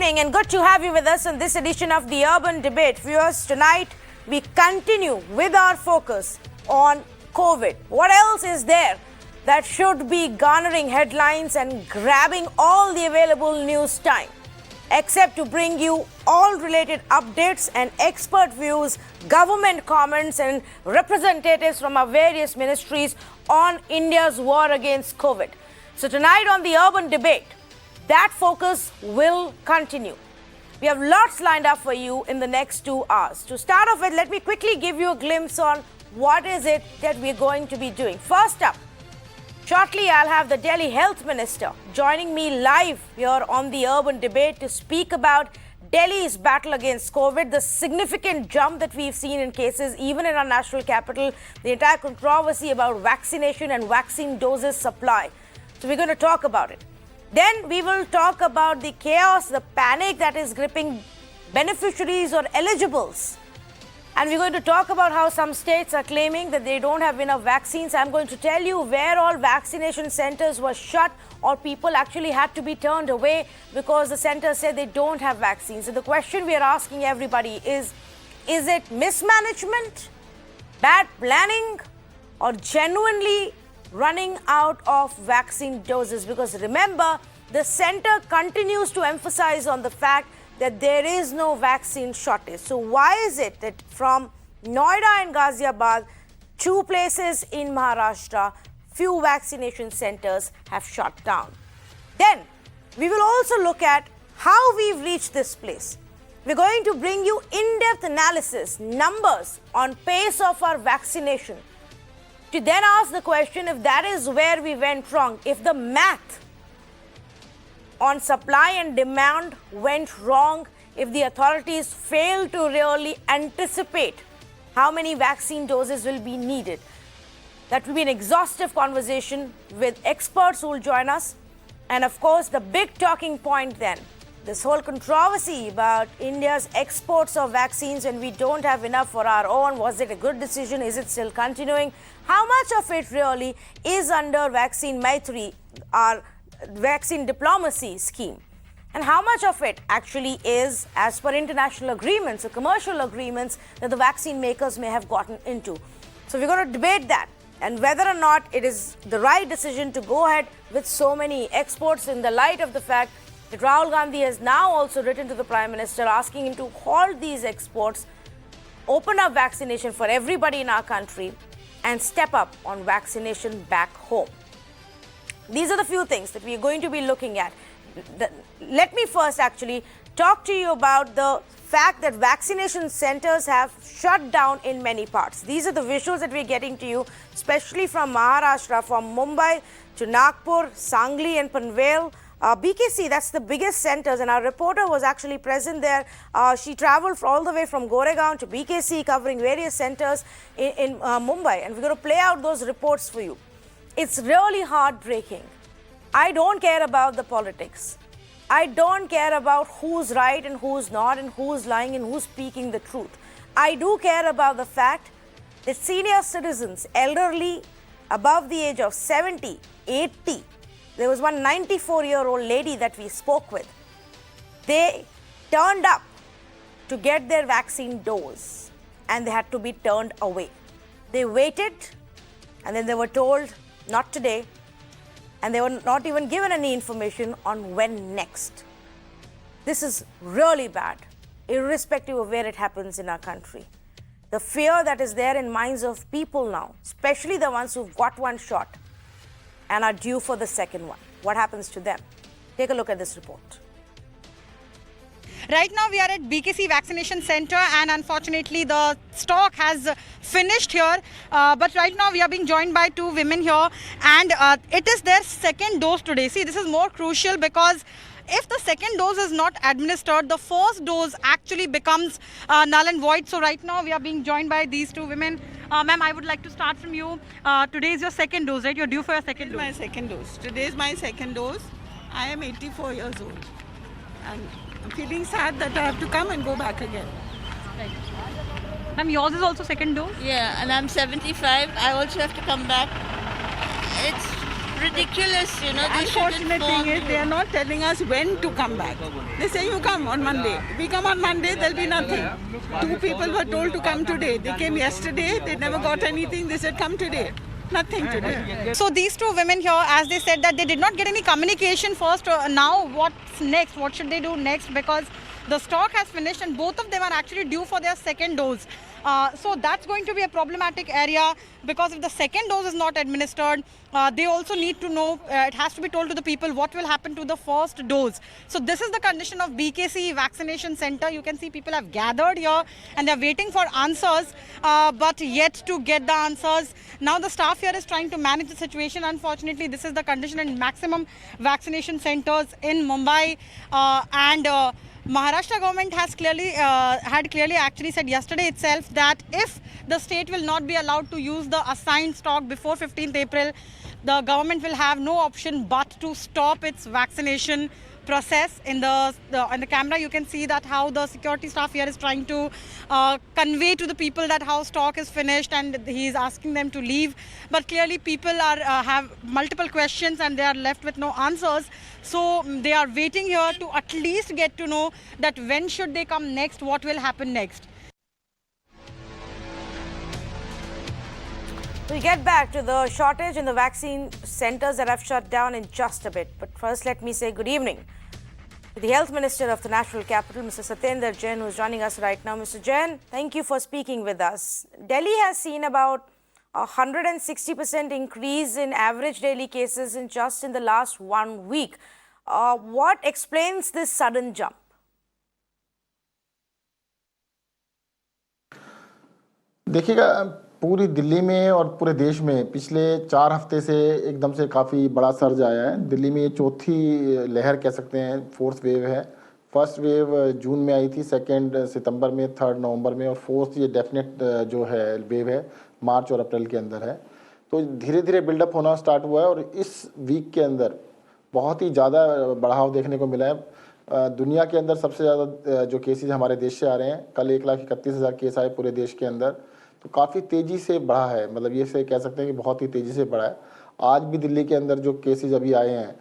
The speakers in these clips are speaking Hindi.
evening and good to have you with us on this edition of the Urban Debate. Viewers, tonight we continue with our focus on COVID. What else is there that should be garnering headlines and grabbing all the available news time, except to bring you all related updates and expert views, government comments and representatives from our various ministries on India's war against COVID. So tonight on the Urban Debate, that focus will continue. We have lots lined up for you in the next 2 hours. To start off with, let me quickly give you a glimpse on what is it that we're going to be doing. First up, shortly I'll have the Delhi Health Minister joining me live here on the Urban Debate to speak about Delhi's battle against COVID, the significant jump that we've seen in cases even in our national capital, the entire controversy about vaccination and vaccine doses supply. So we're going to talk about it. Then we will talk about the chaos, the panic that is gripping beneficiaries or eligibles. And we're going to talk about how some states are claiming that they don't have enough vaccines. I'm going to tell you where all vaccination centers were shut or people actually had to be turned away because the centers said they don't have vaccines. So the question we are asking everybody is it mismanagement, bad planning, or genuinely running out of vaccine doses? Because remember, the center continues to emphasize on the fact that there is no vaccine shortage. So why is it that from Noida and Ghaziabad, 2 places in Maharashtra, few vaccination centers have shut down? Then we will also look at how we've reached this place. We're going to bring you in-depth analysis, numbers on pace of our vaccination, to then ask the question if that is where we went wrong, if the math on supply and demand went wrong, if the authorities failed to really anticipate how many vaccine doses will be needed. That will be an exhaustive conversation with experts who will join us. And of course, the big talking point then, this whole controversy about India's exports of vaccines when we don't have enough for our own. Was it a good decision? Is it still continuing? How much of it really is under Vaccine Maitri, our vaccine diplomacy scheme? And how much of it actually is as per international agreements or commercial agreements that the vaccine makers may have gotten into? So we're going to debate that and whether or not it is the right decision to go ahead with so many exports in the light of the fact that Rahul Gandhi has now also written to the Prime Minister asking him to halt these exports, open up vaccination for everybody in our country and step up on vaccination back home. These are the few things that we are going to be looking at. Let me first actually talk to you about the fact that vaccination centers have shut down in many parts. These are the visuals that we're getting to you, especially from Maharashtra, from Mumbai to Nagpur, Sangli and Panvel. BKC, that's the biggest centers, and our reporter was actually present there. She traveled all the way from Goregaon to BKC, covering various centers in Mumbai, and we're going to play out those reports for you. It's really heartbreaking. I don't care about the politics. I don't care about who's right and who's not and who's lying and who's speaking the truth. I do care about the fact that senior citizens, elderly, above the age of 70, 80, there was one 94-year-old lady that we spoke with. They turned up to get their vaccine dose and they had to be turned away. They waited and then they were told, not today, and they were not even given any information on when next. This is really bad, irrespective of where it happens in our country. The fear that is there in minds of people now, especially the ones who've got one shot and are due for the second one. What happens to them? Take a look at this report. Right now we are at BKC Vaccination Center and unfortunately the stock has finished here. But right now we are being joined by 2 women here and it is their second dose today. See, this is more crucial because if the second dose is not administered, the first dose actually becomes null and void. So right now we are being joined by these 2 women. Ma'am, I would like to start from you. Today is your second dose, right? You're due for your second dose. My second dose. Today is my second dose. I am 84 years old. And I'm feeling sad that I have to come and go back again. Right. Ma'am, yours is also second dose? Yeah, and I'm 75. I also have to come back. It's ridiculous, you know. They shouldn't Unfortunate thing form- is they are not telling us when to come back. They say you come on Monday. We come on Monday, there'll be nothing. 2 people were told to come today. They came yesterday. They never got anything. They said come today. Nothing today. So these two women here, as they said that they did not get any communication first. Now what's next? What should they do next? Because the stock has finished and both of them are actually due for their second dose. So that's going to be a problematic area, because if the second dose is not administered, they also need to know, it has to be told to the people what will happen to the first dose. So this is the condition of BKC vaccination center. You can see people have gathered here and they're waiting for answers, but yet to get the answers. Now the staff here is trying to manage the situation. Unfortunately, this is the condition in maximum vaccination centers in Mumbai, and Maharashtra government has had clearly actually said yesterday itself that if the state will not be allowed to use the assigned stock before 15th April, the government will have no option but to stop its vaccination process. In the camera you can see that how the security staff here is trying to convey to the people that how stock is finished, and he is asking them to leave, but clearly people are have multiple questions and they are left with no answers. So they are waiting here to at least get to know that when should they come next, what will happen next. We'll get back to the shortage in the vaccine centers that have shut down in just a bit. But first, let me say good evening to the Health Minister of the National Capital, Mr. Satyendra Jain, who is joining us right now. Mr. Jain, thank you for speaking with us. Delhi has seen about 160% increase in average daily cases in the last 1 week. What explains this sudden jump? देखिएगा, पूरी दिल्ली में और पूरे देश में पिछले 4 हफ्ते से एकदम से काफ़ी बड़ा सर्ज आया है। दिल्ली में ये चौथी लहर कह सकते हैं, 4th वेव है। फर्स्ट वेव जून में आई थी, सेकंड सितंबर में, 3rd नवंबर में, और फोर्थ ये डेफिनेट जो है वेव है मार्च और अप्रैल के अंदर है। तो धीरे धीरे बिल्डअप होना स्टार्ट हुआ है और इस वीक के अंदर बहुत ही ज़्यादा बढ़ाव देखने को मिला है। दुनिया के अंदर सबसे ज़्यादा जो केसेज हमारे देश से आ रहे हैं, कल 1,31,000 केस आए पूरे देश के अंदर, तो काफ़ी तेज़ी से बढ़ा है। मतलब ये से कह सकते हैं कि बहुत ही तेज़ी से बढ़ा है। आज भी दिल्ली के अंदर जो केसेज अभी आए हैं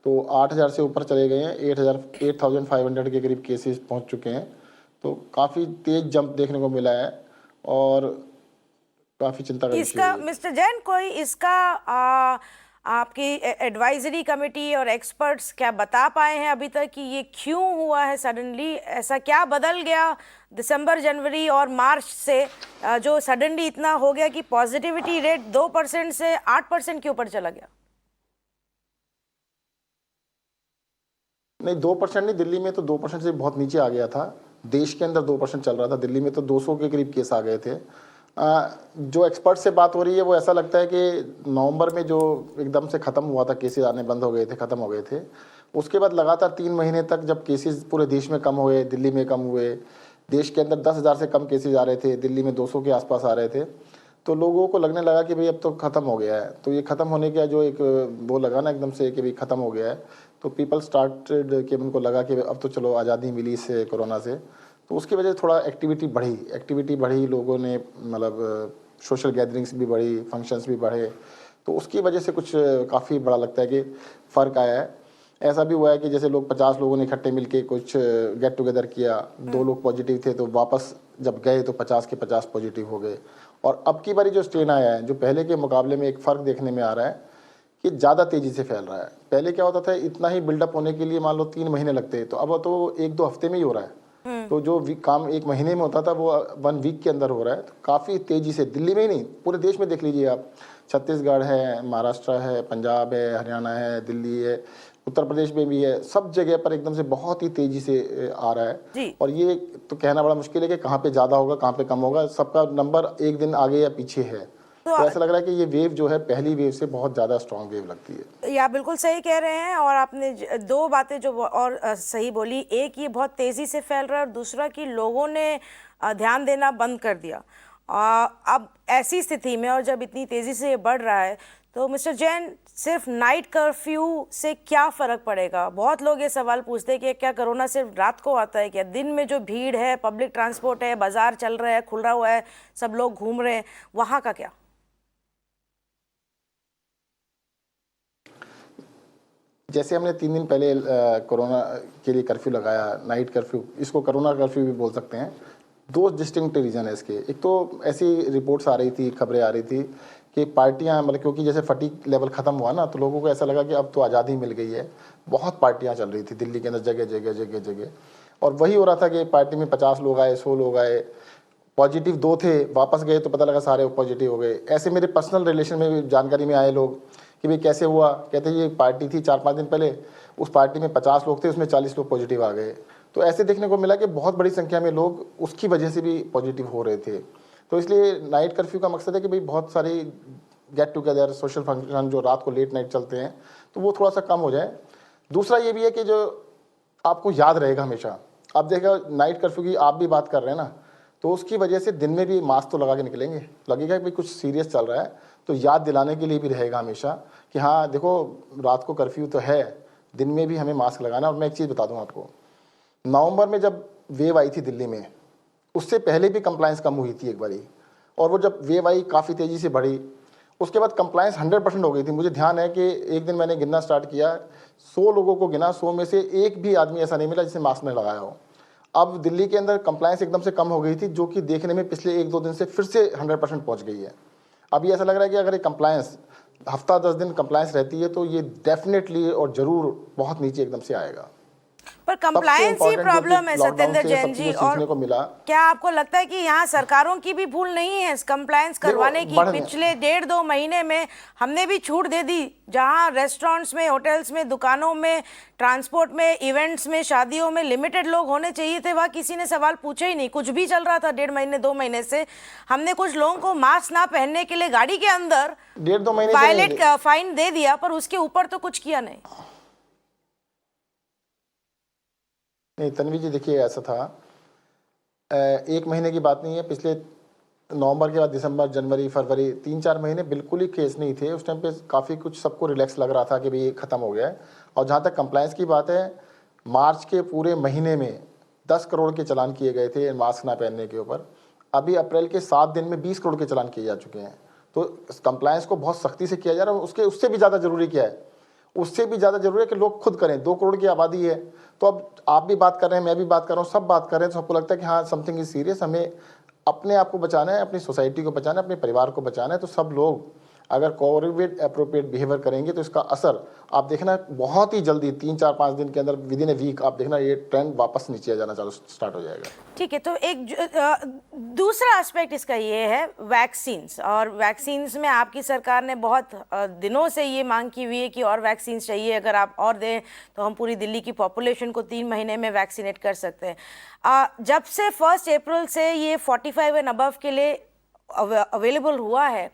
तो 8,000 से ऊपर चले गए हैं, 8,500 के करीब केसेज पहुंच चुके हैं। तो काफ़ी तेज़ जंप देखने को मिला है और काफ़ी चिंता का विषय है। मिस्टर जैन, कोई इसका आपकी एडवाइजरी कमेटी और एक्सपर्ट्स क्या बता पाए हैं अभी तक कि ये क्यों हुआ है सडनली? ऐसा क्या बदल गया दिसंबर, जनवरी और मार्च से जो सडनली इतना हो गया कि पॉजिटिविटी रेट 2% से 8% के ऊपर चला गया? नहीं, 2% नहीं, दिल्ली में तो 2% से बहुत नीचे आ गया था। देश के अंदर 2% चल रहा था, दिल्ली में तो 200 के करीब केस आ गए थे। जो एक्सपर्ट से बात हो रही है वो ऐसा लगता है कि नवंबर में जो एकदम से ख़त्म हुआ था, केसेस आने बंद हो गए थे, ख़त्म हो गए थे, उसके बाद लगातार 3 महीने तक जब केसेस पूरे देश में कम हुए, दिल्ली में कम हुए, देश के अंदर 10,000 से कम केसेस आ रहे थे, दिल्ली में 200 के आसपास आ रहे थे, तो लोगों को लगने लगा कि भाई अब तो ख़त्म हो गया है। तो ये ख़त्म होने का जो एक वो लगा ना एकदम से कि भाई ख़त्म हो गया है, तो पीपल स्टार्टेड कि उनको लगा कि अब तो चलो आज़ादी मिली इससे, कोरोना से। तो उसकी वजह से थोड़ा एक्टिविटी बढ़ी, लोगों ने मतलब सोशल गैदरिंग्स भी बढ़ी, फंक्शंस भी बढ़े, तो उसकी वजह से कुछ काफ़ी बड़ा लगता है कि फ़र्क आया है। ऐसा भी हुआ है कि जैसे लोग 50 लोगों ने इकट्ठे मिलके कुछ गेट टुगेदर किया, 2 लोग पॉजिटिव थे तो वापस जब गए तो 50 के 50 पॉजिटिव हो गए। और अब की बारी जो स्ट्रेन आया है, जो पहले के मुकाबले में एक फ़र्क देखने में आ रहा है कि ज़्यादा तेज़ी से फैल रहा है। पहले क्या होता था, इतना ही बिल्डअप होने के लिए मान लो 3 महीने लगते, तो अब तो 1-2 हफ्ते में ही हो रहा है। तो जो काम 1 महीने में होता था वो 1 वीक के अंदर हो रहा है। तो काफ़ी तेज़ी से, दिल्ली में ही नहीं पूरे देश में देख लीजिए आप, छत्तीसगढ़ है, महाराष्ट्र है, पंजाब है, हरियाणा है, दिल्ली है, उत्तर प्रदेश में भी है, सब जगह पर एकदम से बहुत ही तेज़ी से आ रहा है। और ये तो कहना बड़ा मुश्किल है कि कहाँ पे ज़्यादा होगा, कहाँ पे कम होगा, सबका नंबर एक दिन आगे या पीछे है। तो ऐसा लग रहा है कि ये वेव जो है पहली वेव से बहुत ज़्यादा स्ट्रॉन्ग वेव लगती है। ये आप बिल्कुल सही कह रहे हैं, और आपने 2 बातें जो और सही बोली, एक ये बहुत तेज़ी से फैल रहा है और दूसरा कि लोगों ने ध्यान देना बंद कर दिया। अब ऐसी स्थिति में और जब इतनी तेज़ी से ये बढ़ रहा है, तो मिस्टर जैन, सिर्फ नाइट कर्फ्यू से क्या फ़र्क पड़ेगा? बहुत लोग ये सवाल पूछते हैं कि क्या कोरोना सिर्फ रात को आता है क्या? दिन में जो भीड़ है, पब्लिक ट्रांसपोर्ट है, बाज़ार चल रहा है, खुला हुआ है, सब लोग घूम रहे हैं, वहाँ का क्या? जैसे हमने 3 दिन पहले कोरोना के लिए कर्फ्यू लगाया, नाइट कर्फ्यू, इसको कोरोना कर्फ्यू भी बोल सकते हैं। 2 डिस्टिंक्ट रीज़न है इसके। एक तो ऐसी रिपोर्ट्स आ रही थी, खबरें आ रही थी कि पार्टियां, मतलब क्योंकि जैसे फटीग लेवल ख़त्म हुआ ना, तो लोगों को ऐसा लगा कि अब तो आज़ादी मिल गई है। बहुत पार्टियां चल रही थी दिल्ली के अंदर, जगह जगह जगह जगह, और वही हो रहा था कि पार्टी में 50 लोग आए, 100 लोग आए, पॉजिटिव 2 थे, वापस गए तो पता लगा सारे पॉजिटिव हो गए। ऐसे मेरे पर्सनल रिलेशन में भी जानकारी में आए लोग कि भाई कैसे हुआ, कहते ये पार्टी थी 4-5 दिन पहले, उस पार्टी में 50 लोग थे, उसमें 40 लोग पॉजिटिव आ गए। तो ऐसे देखने को मिला कि बहुत बड़ी संख्या में लोग उसकी वजह से भी पॉजिटिव हो रहे थे। तो इसलिए नाइट कर्फ्यू का मकसद है कि भाई बहुत सारी गेट टुगेदर, सोशल फंक्शन जो रात को लेट नाइट चलते हैं, तो वो थोड़ा सा कम हो जाए। दूसरा ये भी है कि जो आपको याद रहेगा हमेशा, आप देखा नाइट कर्फ्यू की आप भी बात कर रहे हैं ना, तो उसकी वजह से दिन में भी मास्क तो लगा के निकलेंगे, लगेगा कि भाई कुछ सीरियस चल रहा है, तो याद दिलाने के लिए भी रहेगा हमेशा कि हाँ देखो रात को कर्फ्यू तो है, दिन में भी हमें मास्क लगाना। और मैं एक चीज़ बता दूं आपको, नवंबर में जब वेव आई थी दिल्ली में, उससे पहले भी कंप्लायंस कम हुई थी एक बारी, और वो जब वेव आई काफ़ी तेज़ी से बढ़ी, उसके बाद कंप्लायंस 100% हो गई थी। मुझे ध्यान है कि एक दिन मैंने गिनना स्टार्ट किया, 100 लोगों को गिना, 100 में से एक भी आदमी ऐसा नहीं मिला जिसने मास्क नहीं लगाया हो। अब दिल्ली के अंदर कंप्लायंस एकदम से कम हो गई थी, जो कि देखने में पिछले 1-2 दिन से फिर से 100% पहुंच गई है। अभी ऐसा लग रहा है कि अगर ये कंप्लायंस हफ्ता 10 दिन कंप्लायंस रहती है तो ये डेफिनेटली और ज़रूर बहुत नीचे एकदम से आएगा। पर कंप्लायंस ही प्रॉब्लम है सत्येंद्र जैन जी। और को मिला, क्या आपको लगता है कि यहाँ सरकारों की भी भूल नहीं है कंप्लायंस करवाने की? पिछले 1.5-2 महीने में हमने भी छूट दे दी, जहाँ रेस्टोरेंट्स में, होटल्स में, दुकानों में, ट्रांसपोर्ट में, इवेंट्स में, शादियों में लिमिटेड लोग होने चाहिए थे, वहाँ किसी ने सवाल पूछे ही नहीं। कुछ भी चल रहा था 1.5 महीने 2 महीने से। हमने कुछ लोगों को मास्क ना पहनने के लिए गाड़ी के अंदर 1.5-2 महीने फाइन दे दिया, पर उसके ऊपर तो कुछ किया नहीं। नहीं तन्वी जी, देखिए ऐसा था, 1 महीने की बात नहीं है, पिछले नवंबर के बाद दिसंबर, जनवरी, फरवरी, 3-4 महीने बिल्कुल ही केस नहीं थे। उस टाइम पे काफ़ी कुछ सबको रिलैक्स लग रहा था कि भाई ये ख़त्म हो गया है। और जहाँ तक कंप्लायंस की बात है, मार्च के पूरे महीने में 10 करोड़ के चालान किए गए थे मास्क ना पहनने के ऊपर। अभी अप्रैल के 7 दिन में 20 करोड़ के चालान किए जा चुके हैं। तो कंप्लायंस को बहुत सख्ती से किया जा रहा है। उससे भी ज़्यादा ज़रूरी क्या है, उससे भी ज़्यादा ज़रूरी है कि लोग खुद करें। 2 करोड़ की आबादी है, तो अब आप भी बात कर रहे हैं, मैं भी बात कर रहा हूँ, सब बात कर रहे हैं, तो सबको लगता है कि हाँ समथिंग इज सीरियस, हमें अपने आप को बचाना है, अपनी सोसाइटी को बचाना है, अपने परिवार को बचाना है। तो सब लोग अगर कोविड अप्रोप्रिएट बिहेवियर करेंगे तो इसका असर आप देखना बहुत ही जल्दी 3-4-5 दिन के अंदर, विद इन ए वीक, आप देखना ये ट्रेंड वापस नीचे आ जाना स्टार्ट हो जाएगा। ठीक है, तो एक दूसरा एस्पेक्ट इसका ये है वैक्सीन्स। और वैक्सीन्स में आपकी सरकार ने बहुत दिनों से ये मांग की हुई है कि और वैक्सीन्स चाहिए, अगर आप और दें तो हम पूरी दिल्ली की पॉपुलेशन को 3 महीने में वैक्सीनेट कर सकते हैं। जब से 1 अप्रैल से ये 45 एंड अबव के लिए अवेलेबल हुआ है,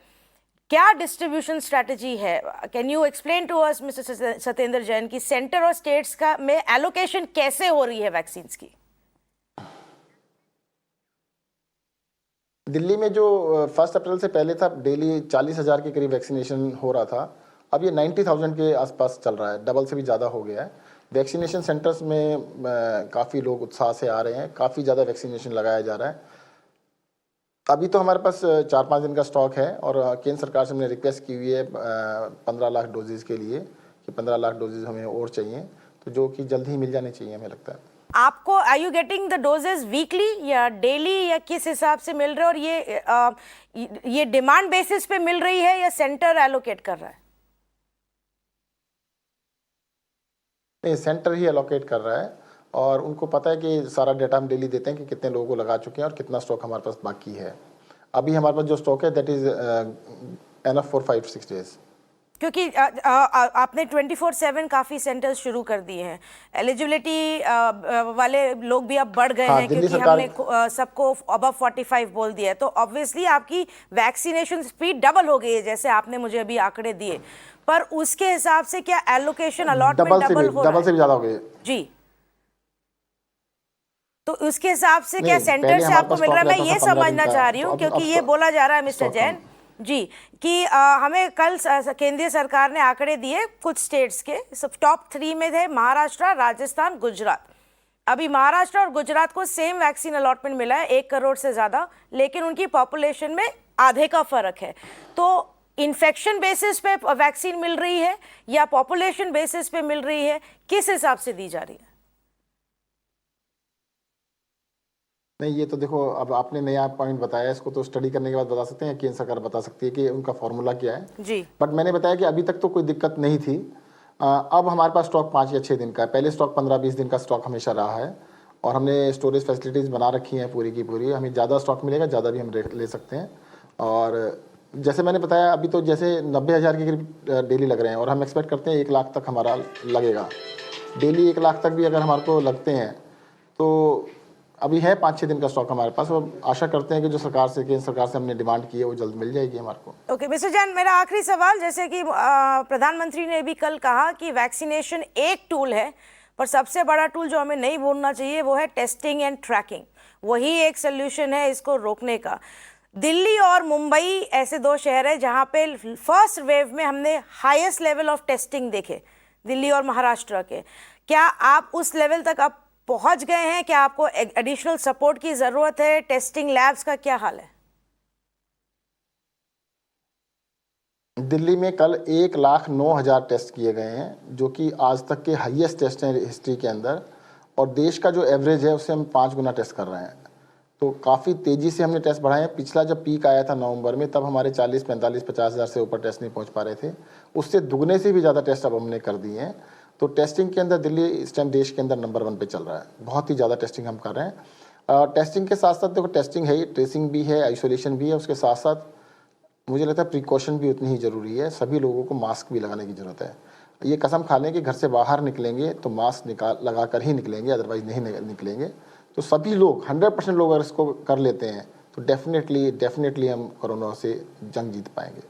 क्या डिस्ट्रीब्यूशन स्ट्रैटेजी है? Can you explain to us mister Satyendra Jain की सेंटर और स्टेट्स का में एलोकेशन कैसे हो रही है वैक्सीन्स की? दिल्ली में जो 1 अप्रैल से पहले था, डेली 40,000 के करीब वैक्सीनेशन हो रहा था, अब ये 90,000 के आसपास चल रहा है, डबल से भी ज़्यादा हो गया है। वैक्सीनेशन सेंटर्स में काफ़ी लोग उत्साह से आ रहे हैं, काफ़ी ज़्यादा वैक्सीनेशन लगाया जा रहा है। अभी तो हमारे पास 4-5 दिन का स्टॉक है, और केंद्र सरकार से हमने रिक्वेस्ट की हुई है 15 लाख डोजेज़ के लिए कि 15 लाख डोजेज़ हमें और चाहिए, तो जो कि जल्द ही मिल जाने चाहिए हमें लगता है। आपको are you getting the doses weekly या डेली, या किस हिसाब से मिल रहे हैं? और ये डिमांड बेसिस पे मिल रही है या सेंटर एलोकेट कर रहा है? नहीं, सेंटर ही एलोकेट कर रहा है, और उनको पता है कि सारा डेटा हम डेली देते हैं कि कितने लोगों को लगा चुके हैं और कितना स्टॉक हमारे पास बाकी है। अभी हमारे पास जो स्टॉक है that is enough for 5-6 days. क्योंकि आपने 24/7 काफ़ी सेंटर्स शुरू कर दिए हैं, एलिजिबिलिटी वाले लोग भी अब बढ़ गए हैं, क्योंकि हमने सबको अबव 45 बोल दिया है। तो ऑब्वियसली आपकी वैक्सीनेशन स्पीड डबल हो गई है, जैसे आपने मुझे अभी आंकड़े दिए, पर उसके हिसाब से क्या एलोकेशन अलॉटमेंट डबल हो रहा है? डबल से भी ज़्यादा हो गई जी। तो उसके हिसाब से क्या सेंटर से आपको मिल रहा है? मैं ये समझना चाह रही हूँ, क्योंकि ये बोला जा रहा है मिस्टर जैन जी कि हमें कल केंद्रीय सरकार ने आंकड़े दिए कुछ स्टेट्स के, सब टॉप 3 में थे महाराष्ट्र, राजस्थान, गुजरात। अभी महाराष्ट्र और गुजरात को सेम वैक्सीन अलॉटमेंट मिला है, 1 करोड़ से ज़्यादा, लेकिन उनकी पॉपुलेशन में आधे का फर्क है। तो इन्फेक्शन बेसिस पे वैक्सीन मिल रही है या पॉपुलेशन बेसिस पे मिल रही है, किस हिसाब से दी जा रही है? नहीं, ये तो देखो, अब आपने नया पॉइंट बताया, इसको तो स्टडी करने के बाद बता सकते हैं, केंद्र सरकार बता सकती है कि उनका फॉर्मूला क्या है जी। बट मैंने बताया कि अभी तक तो कोई दिक्कत नहीं थी। अब हमारे पास स्टॉक 5 या 6 दिन का है। पहले स्टॉक 15-20 दिन का स्टॉक हमेशा रहा है और हमने स्टोरेज फैसिलिटीज़ बना रखी हैं पूरी की पूरी। हमें ज़्यादा स्टॉक मिलेगा, ज़्यादा भी हम ले सकते हैं। और जैसे मैंने बताया, अभी तो जैसे 90,000 के करीब डेली लग रहे हैं और हम एक्सपेक्ट करते हैं 1 लाख तक हमारा लगेगा डेली। 1 लाख तक भी अगर हमारे को लगते हैं तो अभी है 5-6 दिन का स्टॉक हमारे पास और आशा करते हैं कि जो सरकार से, केंद्र सरकार से हमने डिमांड की है वो जल्द मिल जाएगी हमारे को। ओके मिस्टर जैन, मेरा आखिरी सवाल, जैसे कि प्रधानमंत्री ने भी कल कहा कि वैक्सीनेशन एक टूल है, पर सबसे बड़ा टूल जो हमें नहीं भूलना चाहिए वो है टेस्टिंग एंड ट्रैकिंग। वही एक सोल्यूशन है इसको रोकने का। दिल्ली और मुंबई ऐसे 2 शहर है जहां पे फर्स्ट वेव में हमने हाईएस्ट लेवल ऑफ टेस्टिंग देखे, दिल्ली और महाराष्ट्र के। क्या आप उस लेवल तक अब पहुंच गए हैं? क्या आपको एडिशनल सपोर्ट की जरूरत है? टेस्टिंग लैब्स का क्या हाल है? दिल्ली में कल 1,09,000 टेस्ट किए गए हैं, जो कि आज तक के हाईएस्ट टेस्ट हैं हिस्ट्री के अंदर। और देश का जो एवरेज है उससे हम 5 गुना टेस्ट कर रहे हैं। तो काफ़ी तेज़ी से हमने टेस्ट बढ़ाए हैं। पिछला जब पीक आया था नवंबर में, तब हमारे 40, 45, 50 हज़ार से ऊपर टेस्ट नहीं पहुंच पा रहे थे। उससे दुगने से भी ज़्यादा टेस्ट अब हमने कर दिए हैं। तो टेस्टिंग के अंदर दिल्ली इस टाइम देश के अंदर नंबर 1 पे चल रहा है। बहुत ही ज़्यादा टेस्टिंग हम कर रहे हैं। टेस्टिंग के साथ साथ देखो, टेस्टिंग है ही, ट्रेसिंग भी है, आइसोलेशन भी है। उसके साथ साथ मुझे लगता है प्रिकॉशन भी उतनी ही ज़रूरी है। सभी लोगों को मास्क भी लगाने की ज़रूरत है। ये कसम खा लें कि घर से बाहर निकलेंगे तो मास्क लगा कर ही निकलेंगे, अदरवाइज़ नहीं निकलेंगे। तो सभी लोग 100% लोग अगर इसको कर लेते हैं तो डेफिनेटली हम कोरोना से जंग जीत पाएंगे।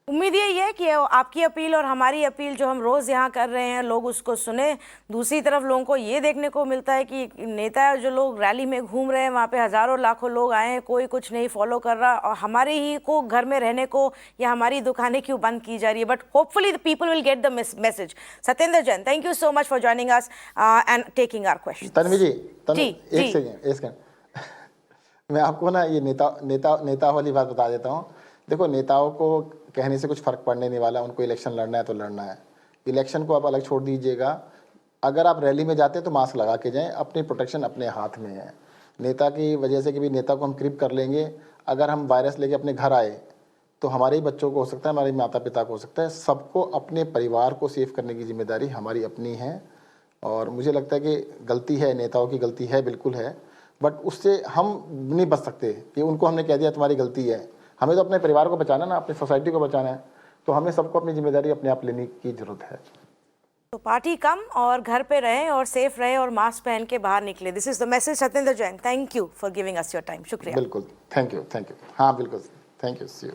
उम्मीद यही है कि आपकी अपील और हमारी अपील जो हम रोज़ यहाँ कर रहे हैं, लोग उसको सुने। दूसरी तरफ लोगों को ये देखने को मिलता है कि नेता जो लोग रैली में घूम रहे हैं, वहाँ पे हज़ारों लाखों लोग आए हैं, कोई कुछ नहीं फॉलो कर रहा, और हमारे ही को घर में रहने को या हमारी दुकानें क्यों बंद की जा रही है। But hopefully the people will get the message. Satyendra Jain, thank you so much for joining us and taking our question. Tanvi ji, एक सेकेंड मैं आपको ना ये नेता वाली बात बता देता हूँ। देखो, नेताओं को कहने से कुछ फ़र्क पड़ने नहीं वाला। उनको इलेक्शन लड़ना है तो लड़ना है। इलेक्शन को आप अलग छोड़ दीजिएगा। अगर आप रैली में जाते हैं तो मास्क लगा के जाएं। अपनी प्रोटेक्शन अपने हाथ में है। नेता की वजह से कि भी नेता को हम क्रिप कर लेंगे, अगर हम वायरस लेके अपने घर आए तो हमारे ही बच्चों को हो सकता है, हमारे माता पिता को हो सकता है। सबको अपने परिवार को सेफ करने की जिम्मेदारी हमारी अपनी है। और मुझे लगता है कि गलती है, नेताओं की गलती है, बिल्कुल है, बट उससे हम नहीं बच सकते कि उनको हमने कह दिया तुम्हारी गलती है। हमें तो अपने परिवार को बचाना ना, अपनी सोसाइटी को बचाना है। तो हमें सबको अपनी जिम्मेदारी अपने आप लेने की जरूरत है। तो पार्टी कम और घर पे रहें और सेफ रहें और मास्क पहन के बाहर निकले। This is the message. Satyendra Jain, thank you for giving us your time. शुक्रिया। बिल्कुल, थैंक यू। हाँ बिल्कुल, थैंक यू। C you.